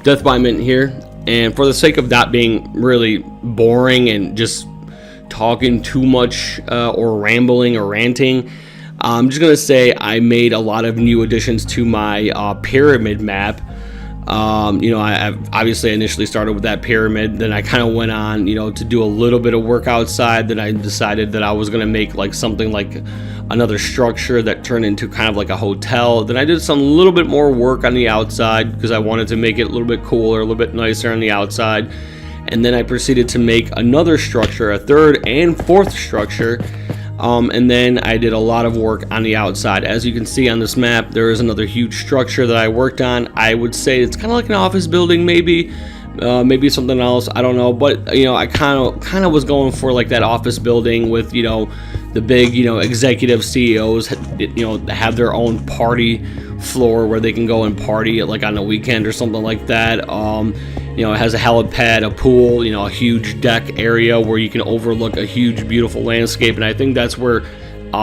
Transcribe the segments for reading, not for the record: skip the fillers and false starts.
deathBYmitten here, and for the sake of not being really boring and just talking too much or rambling or ranting, I'm just gonna say I made a lot of new additions to my pyramid map. I've obviously initially started with that pyramid, then I kind of went on, to do a little bit of work outside. Then I decided that I was going to make like something like another structure that turned into kind of like a hotel. Then I did some little bit more work on the outside because I wanted to make it a little bit cooler, a little bit nicer on the outside. And then I proceeded to make another structure, a third and fourth structure. And then I did a lot of work on the outside. As you can see on this map, there is another huge structure that I worked on. I would say it's kind of like an office building, maybe something else, I don't know. But I kind of was going for like that office building with the big executive CEOs have their own party floor where they can go and party like on the weekend or something like that. It has a helipad, a pool, a huge deck area where you can overlook a huge, beautiful landscape. And I think that's where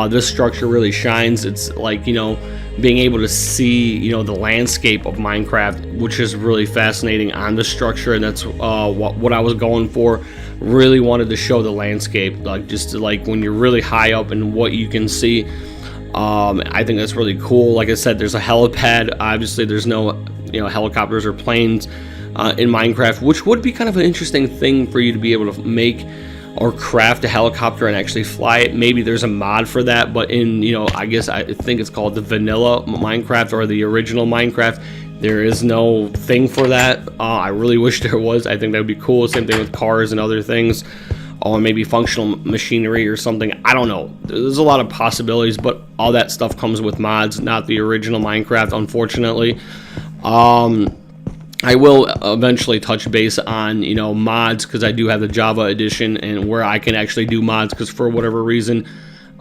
this structure really shines. It's like, being able to see, the landscape of Minecraft, which is really fascinating on the structure. And that's what I was going for. Really wanted to show the landscape, like when you're really high up and what you can see. I think that's really cool. Like I said, there's a helipad. Obviously, there's no, helicopters or planes in Minecraft, which would be kind of an interesting thing for you to be able to make or craft a helicopter and actually fly it. Maybe there's a mod for that, but in I think it's called the vanilla Minecraft or the original Minecraft, there is no thing for that. I really wish there was. I think that would be cool. Same thing with cars and other things, or maybe functional machinery or something. I don't know. There's a lot of possibilities, but all that stuff comes with mods, not the original Minecraft, unfortunately. I will eventually touch base on mods, because I do have the Java edition and where I can actually do mods, because for whatever reason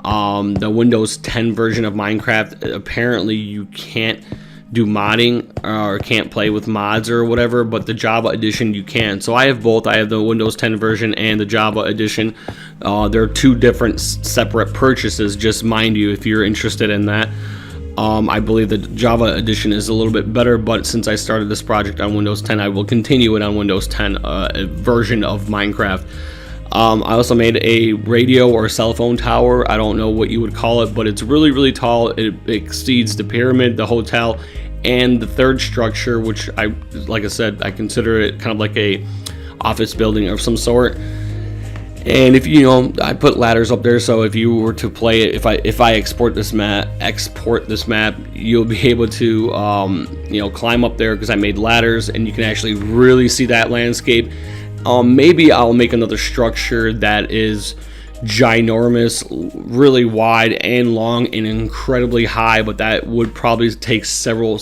the Windows 10 version of Minecraft, apparently you can't do modding or can't play with mods or whatever, but the Java edition you can. So I have both. I have the Windows 10 version and the Java edition. They're two different separate purchases, just mind you, if you're interested in that. I believe the Java edition is a little bit better, but since I started this project on Windows 10, I will continue it on Windows 10 version of Minecraft. I also made a radio or cell phone tower. I don't know what you would call it, but it's really, really tall. It exceeds the pyramid, the hotel, and the third structure, which like I said, I consider it kind of like a office building of some sort. And if I put ladders up there, so if you were to play it, if I export this map, you'll be able to climb up there, because I made ladders and you can actually really see that landscape. Maybe I'll make another structure that is ginormous, really wide and long and incredibly high, but that would probably take several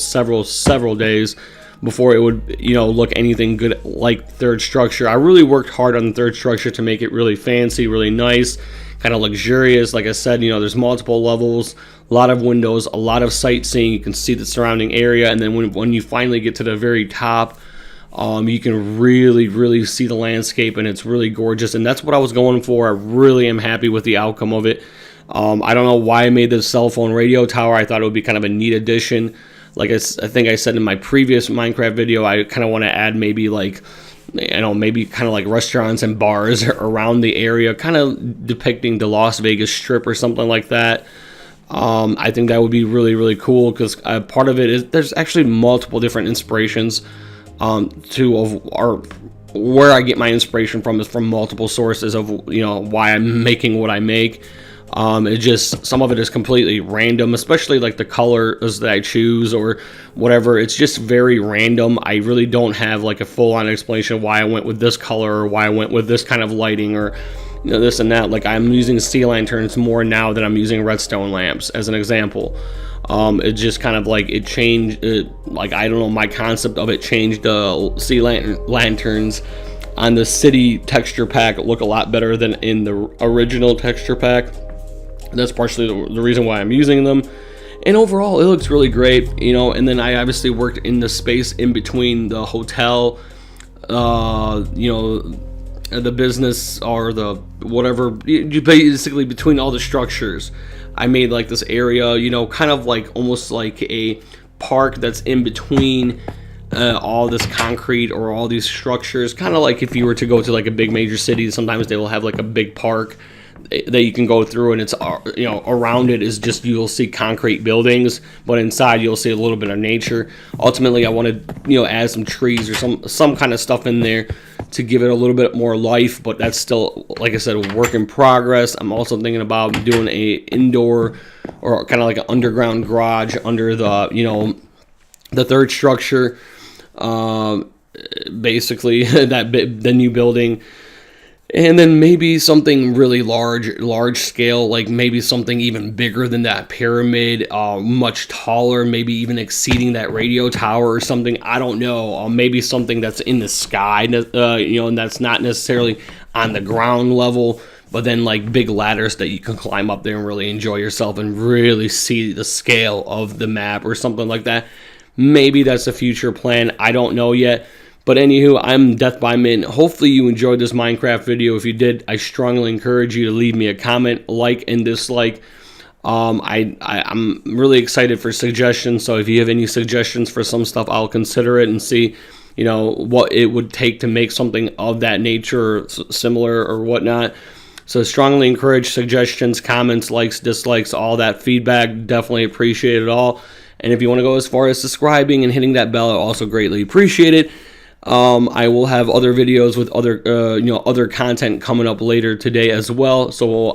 days before it would look anything good like third structure. I really worked hard on the third structure to make it really fancy, really nice, kind of luxurious. Like I said, there's multiple levels, a lot of windows, a lot of sightseeing. You can see the surrounding area, and then when you finally get to the very top, you can really see the landscape, and it's really gorgeous. And that's what I was going for. I really am happy with the outcome of it. I don't know why I made this cell phone radio tower. I thought it would be kind of a neat addition. Like I think I said in my previous Minecraft video, I kind of want to add maybe like, maybe kind of like restaurants and bars around the area, kind of depicting the Las Vegas Strip or something like that. I think that would be really, really cool, because part of it is there's actually multiple different inspirations where I get my inspiration from is from multiple sources of why I'm making what I make. It just, some of it is completely random, especially like the colors that I choose or whatever. It's just very random. I really don't have like a full-on explanation of why I went with this color or why I went with this kind of lighting or this and that. Like, I'm using sea lanterns more now than I'm using redstone lamps, as an example. It just kind of like it changed, like, I don't know, my concept of it changed. The sea lanterns on the city texture pack look a lot better than in the original texture pack. That's partially the reason why I'm using them. And overall, it looks really great, and then I obviously worked in the space in between the hotel, the business, or the whatever, basically between all the structures. I made like this area, kind of like almost like a park that's in between all this concrete or all these structures, kind of like if you were to go to like a big major city. Sometimes they will have like a big park that you can go through, and it's, you know, around it is just, you'll see concrete buildings, but inside you'll see a little bit of nature. Ultimately, I want to, you know, add some trees or some kind of stuff in there to give it a little bit more life, but that's still, like I said, a work in progress. I'm also thinking about doing a indoor or kind of like an underground garage under the, you know, the third structure, basically the new building. And then maybe something really large scale, like maybe something even bigger than that pyramid, much taller, maybe even exceeding that radio tower or something. I don't know. Maybe something that's in the sky, you know, and that's not necessarily on the ground level, but then like big ladders that you can climb up there and really enjoy yourself and really see the scale of the map or something like that. Maybe that's a future plan. I don't know yet. But anywho, I'm deathBYmitten. Hopefully you enjoyed this Minecraft video. If you did, I strongly encourage you to leave me a comment, like, and dislike. I'm really excited for suggestions. So if you have any suggestions for some stuff, I'll consider it and see, you know, what it would take to make something of that nature or similar or whatnot. So strongly encourage suggestions, comments, likes, dislikes, all that feedback. Definitely appreciate it all. And if you want to go as far as subscribing and hitting that bell, I also greatly appreciate it. I will have other videos with other, you know, other content coming up later today as well. So,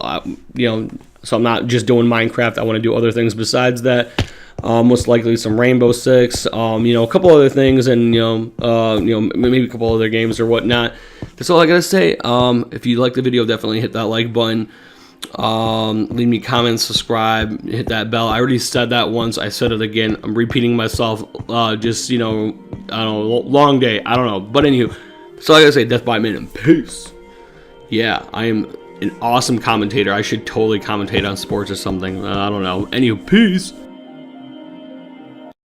you know, so I'm not just doing Minecraft. I want to do other things besides that. Most likely some Rainbow Six, you know, a couple other things, and you know, maybe a couple other games or whatnot. That's all I gotta say. If you like the video, definitely hit that like button. Leave me comments, subscribe, hit that bell. I already said that once. I said it again. I'm repeating myself. Just, you know, I don't know, long day. I don't know. But anywho, so I gotta say, deathBYmitten, peace. Yeah, I am an awesome commentator. I should totally commentate on sports or something. I don't know. Anywho, peace.